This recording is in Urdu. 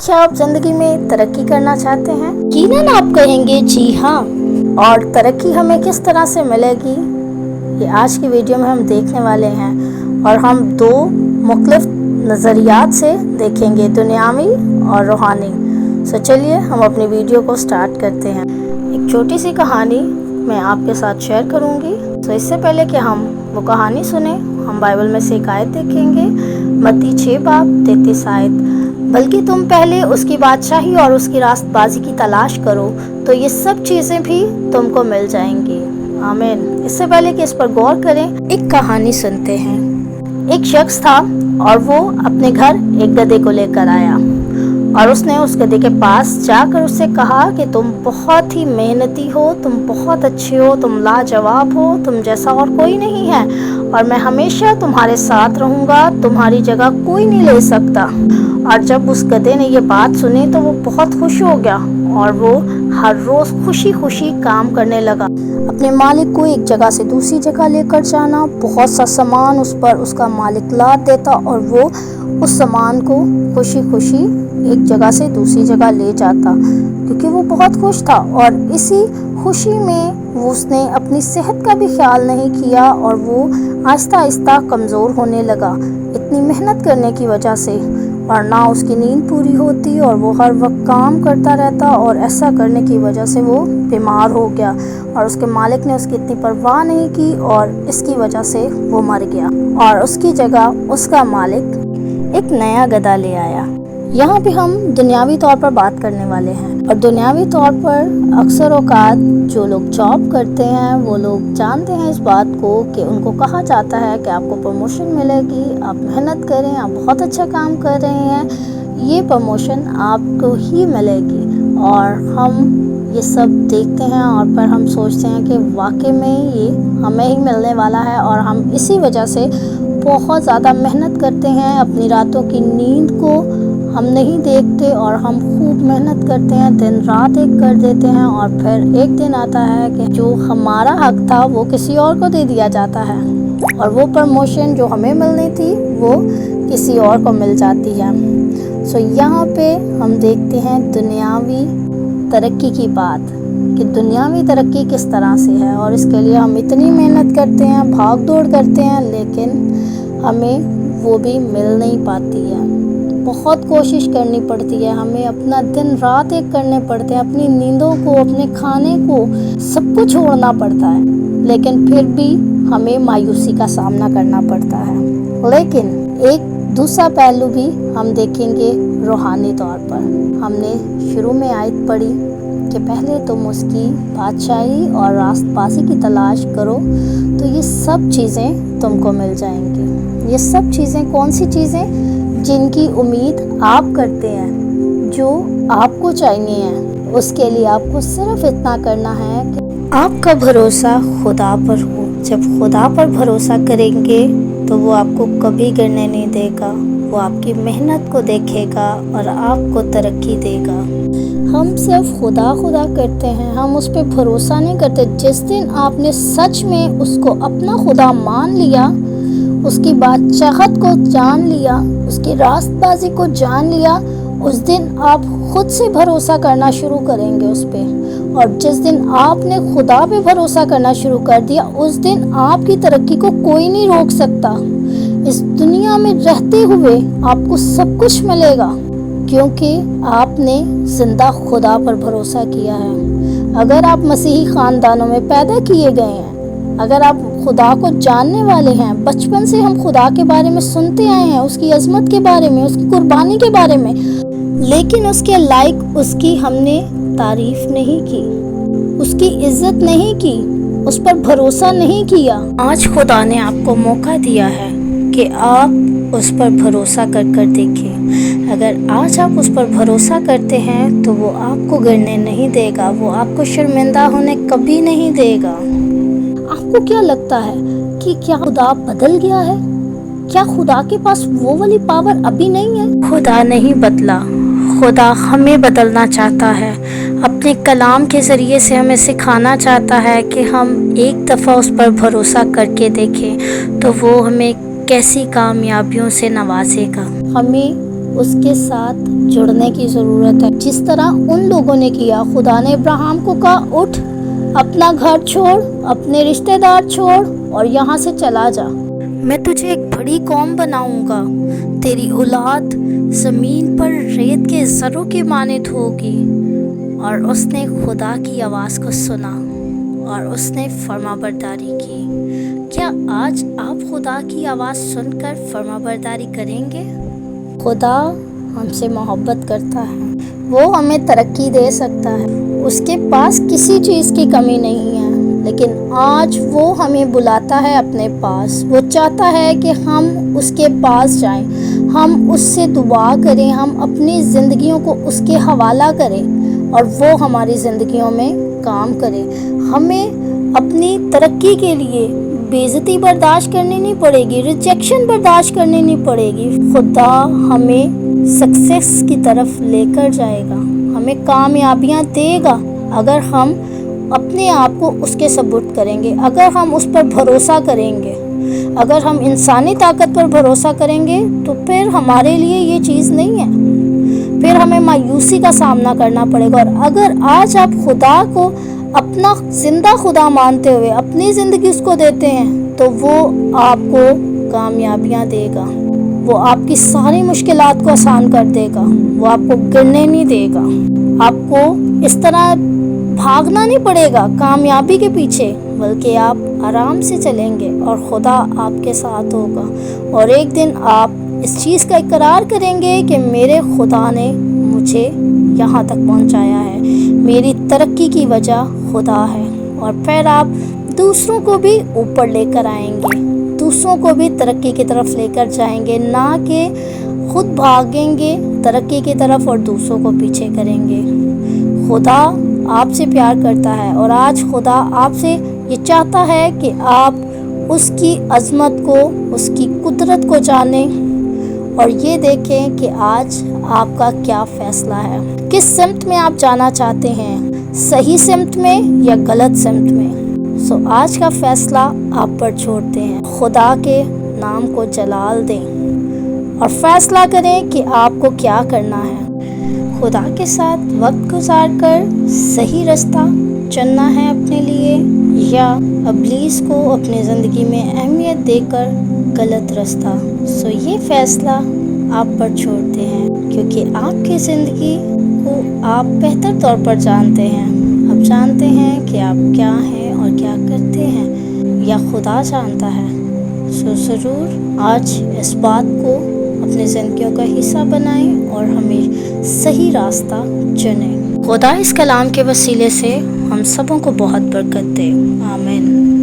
کیا آپ زندگی میں ترقی کرنا چاہتے ہیں؟ یقیناً آپ کہیں گے جی ہاں، اور ترقی ہمیں کس طرح سے ملے گی یہ آج کی ویڈیو میں ہم دیکھنے والے ہیں، اور ہم دو مختلف نظریات سے دیکھیں گے، دنیاوی اور روحانی۔ چلیے ہم اپنی ویڈیو کو سٹارٹ کرتے ہیں۔ ایک چھوٹی سی کہانی میں آپ کے ساتھ شیئر کروں گی۔ اس سے پہلے کہ ہم وہ کہانی سنیں، ہم بائبل میں سے ایک آیت دیکھیں گے، متی 6:33 آیت، بلکہ تم پہلے اس کی بادشاہی اور اس کی راست بازی کی تلاش کرو تو یہ سب چیزیں بھی تم کو مل جائیں گی۔ آمین۔ اس سے پہلے کہ اس پر غور کریں، ایک کہانی سنتے ہیں۔ ایک شخص تھا اور وہ اپنے گھر ایک گدھے کو لے کر آیا، اور اس نے اس گدھے کے پاس جا کر اس سے کہا کہ تم بہت ہی محنتی ہو، تم بہت اچھے ہو، تم لاجواب ہو، تم جیسا اور کوئی نہیں ہے، اور میں ہمیشہ تمہارے ساتھ رہوں گا، تمہاری جگہ کوئی نہیں لے سکتا۔ اور جب اس گدھے نے یہ بات سنی تو وہ بہت خوش ہو گیا، اور وہ ہر روز خوشی خوشی کام کرنے لگا، اپنے مالک کو ایک جگہ سے دوسری جگہ لے کر جانا، بہت سا سامان اس پر اس کا مالک لاد دیتا، اور وہ اس سامان کو خوشی خوشی ایک جگہ سے دوسری جگہ لے جاتا، کیونکہ وہ بہت خوش تھا۔ اور اسی خوشی میں اس نے اپنی صحت کا بھی خیال نہیں کیا، اور وہ آہستہ آہستہ کمزور ہونے لگا اتنی محنت کرنے کی وجہ سے، اور نہ اس کی نیند پوری ہوتی، اور وہ ہر وقت کام کرتا رہتا، اور ایسا کرنے کی وجہ سے وہ بیمار ہو گیا، اور اس کے مالک نے اس کی اتنی پرواہ نہیں کی، اور اس کی وجہ سے وہ مر گیا، اور اس کی جگہ اس کا مالک ایک نیا گدھا لے آیا۔ یہاں پہ ہم دنیاوی طور پر بات کرنے والے ہیں، اور دنیاوی طور پر اکثر اوقات جو لوگ جاب کرتے ہیں وہ لوگ جانتے ہیں اس بات کو کہ ان کو کہا جاتا ہے کہ آپ کو پروموشن ملے گی، آپ محنت کریں، آپ بہت اچھا کام کر رہے ہیں، یہ پروموشن آپ کو ہی ملے گی۔ اور ہم یہ سب دیکھتے ہیں اور پھر ہم سوچتے ہیں کہ واقعی میں یہ ہمیں ہی ملنے والا ہے، اور ہم اسی وجہ سے بہت زیادہ محنت کرتے ہیں، اپنی راتوں کی نیند کو ہم نہیں دیکھتے، اور ہم خوب محنت کرتے ہیں، دن رات ایک کر دیتے ہیں، اور پھر ایک دن آتا ہے کہ جو ہمارا حق تھا وہ کسی اور کو دے دیا جاتا ہے، اور وہ پروموشن جو ہمیں ملنی تھی وہ کسی اور کو مل جاتی ہے۔ یہاں پہ ہم دیکھتے ہیں دنیاوی ترقی کی بات، کہ دنیاوی ترقی کس طرح سے ہے، اور اس کے لیے ہم اتنی محنت کرتے ہیں، بھاگ دوڑ کرتے ہیں، لیکن ہمیں وہ بھی مل نہیں پاتی ہے۔ بہت کوشش کرنی پڑتی ہے، ہمیں اپنا دن رات ایک کرنے پڑتے ہیں، اپنی نیندوں کو، اپنے کھانے کو، سب کو چھوڑنا پڑتا ہے، لیکن پھر بھی ہمیں مایوسی کا سامنا کرنا پڑتا ہے۔ لیکن ایک دوسرا پہلو بھی ہم دیکھیں گے روحانی طور پر۔ ہم نے شروع میں آیت پڑھی کہ پہلے تم اس کی بادشاہی اور راست بازی کی تلاش کرو تو یہ سب چیزیں تم کو مل جائیں گی۔ یہ سب چیزیں کون سی چیزیں؟ جن کی امید آپ کرتے ہیں، جو آپ کو چاہیے ہیں، اس کے لیے آپ کو صرف اتنا کرنا ہے کہ آپ کا بھروسہ خدا پر ہو۔ جب خدا پر بھروسہ کریں گے تو وہ آپ کو کبھی گرنے نہیں دے گا، وہ آپ کی محنت کو دیکھے گا اور آپ کو ترقی دے گا۔ ہم صرف خدا خدا کرتے ہیں، ہم اس پہ بھروسہ نہیں کرتے۔ جس دن آپ نے سچ میں اس کو اپنا خدا مان لیا، اس کی بادشاہت کو جان لیا، اس کی راست بازی کو جان لیا، اس دن آپ خود سے بھروسہ کرنا شروع کریں گے اس پہ، اور جس دن آپ نے خدا پہ بھروسہ کرنا شروع کر دیا، اس دن آپ کی ترقی کو کوئی نہیں روک سکتا۔ اس دنیا میں رہتے ہوئے آپ کو سب کچھ ملے گا، کیونکہ آپ نے زندہ خدا پر بھروسہ کیا ہے۔ اگر آپ مسیحی خاندانوں میں پیدا کیے گئے ہیں، اگر آپ خدا کو جاننے والے ہیں، بچپن سے ہم خدا کے بارے میں سنتے آئے ہیں، اس کی عظمت کے بارے میں، اس کی قربانی کے بارے میں، لیکن اس کے لائق اس کی ہم نے تعریف نہیں کی، اس کی عزت نہیں کی، اس پر بھروسہ نہیں کیا۔ آج خدا نے آپ کو موقع دیا ہے کہ آپ اس پر بھروسہ کر دیکھیں۔ اگر آج آپ اس پر بھروسہ کرتے ہیں تو وہ آپ کو گرنے نہیں دے گا، وہ آپ کو شرمندہ ہونے کبھی نہیں دے گا۔ آپ کو کیا لگتا ہے کہ کیا خدا بدل گیا ہے؟ کیا خدا کے پاس وہ والی پاور ابھی نہیں ہے؟ خدا نہیں بدلا، خدا ہمیں بدلنا چاہتا ہے، اپنے کلام کے ذریعے سے ہمیں سکھانا چاہتا ہے کہ ہم ایک دفعہ اس پر بھروسہ کر کے دیکھیں تو وہ ہمیں کیسی کامیابیوں سے نوازے گا۔ ہمیں اس کے ساتھ جڑنے کی ضرورت ہے، جس طرح ان لوگوں نے کیا۔ خدا نے ابراہیم کو کہا اٹھ، اپنا گھر چھوڑ، اپنے رشتہ دار چھوڑ اور یہاں سے چلا جا، میں تجھے ایک بڑی قوم بناؤں گا، تیری اولاد زمین پر ریت کے ذروں کے مانند ہوگی۔ اور اس نے خدا کی آواز کو سنا اور اس نے فرما برداری کی۔ کیا آج آپ خدا کی آواز سن کر فرما برداری کریں گے؟ خدا ہم سے محبت کرتا ہے، وہ ہمیں ترقی دے سکتا ہے، اس کے پاس کسی چیز کی کمی نہیں ہے، لیکن آج وہ ہمیں بلاتا ہے اپنے پاس۔ وہ چاہتا ہے کہ ہم اس کے پاس جائیں، ہم اس سے دعا کریں، ہم اپنی زندگیوں کو اس کے حوالہ کریں اور وہ ہماری زندگیوں میں کام کرے۔ ہمیں اپنی ترقی کے لیے بے عزتی برداشت کرنی نہیں پڑے گی، ریجیکشن برداشت کرنی نہیں پڑے گی۔ خدا ہمیں سکسیس کی طرف لے کر جائے گا، ہمیں کامیابیاں دے گا اگر ہم اپنے آپ کو اس کے سپرد کریں گے، اگر ہم اس پر بھروسہ کریں گے۔ اگر ہم انسانی طاقت پر بھروسہ کریں گے تو پھر ہمارے لیے یہ چیز نہیں ہے، پھر ہمیں مایوسی کا سامنا کرنا پڑے گا۔ اور اگر آج آپ خدا کو اپنا زندہ خدا مانتے ہوئے اپنی زندگی اس کو دیتے ہیں تو وہ آپ کو کامیابیاں دے گا، وہ آپ کی ساری مشکلات کو آسان کر دے گا، وہ آپ کو گرنے نہیں دے گا، آپ کو اس طرح بھاگنا نہیں پڑے گا کامیابی کے پیچھے، بلکہ آپ آرام سے چلیں گے اور خدا آپ کے ساتھ ہوگا۔ اور ایک دن آپ اس چیز کا اقرار کریں گے کہ میرے خدا نے مجھے یہاں تک پہنچایا ہے، میری ترقی کی وجہ خدا ہے۔ اور پھر آپ دوسروں کو بھی اوپر لے کر آئیں گے، دوسروں کو بھی ترقی کی طرف لے کر جائیں گے، نہ کہ خود بھاگیں گے ترقی کی طرف اور دوسروں کو پیچھے کریں گے۔ خدا آپ سے پیار کرتا ہے اور آج خدا آپ سے یہ چاہتا ہے کہ آپ اس کی عظمت کو، اس کی قدرت کو جانیں اور یہ دیکھیں کہ آج آپ کا کیا فیصلہ ہے، کس سمت میں آپ جانا چاہتے ہیں، صحیح سمت میں یا غلط سمت میں۔ آج کا فیصلہ آپ پر چھوڑتے ہیں، خدا کے نام کو جلال دیں اور فیصلہ کریں کہ آپ کو کیا کرنا ہے۔ خدا کے ساتھ وقت گزار کر صحیح رستہ چننا ہے اپنے لیے، یا ابلیس کو اپنی زندگی میں اہمیت دے کر غلط رستہ۔ یہ فیصلہ آپ پر چھوڑتے ہیں، کیونکہ آپ کی زندگی کو آپ بہتر طور پر جانتے ہیں۔ آپ جانتے ہیں کہ آپ کیا ہیں اور کیا کرتے ہیں، یا خدا جانتا ہے۔ ضرور آج اس بات کو اپنی زندگیوں کا حصہ بنائیں اور ہمیں صحیح راستہ چنیں۔ خدا اس کلام کے وسیلے سے ہم سبوں کو بہت برکت دے، آمین۔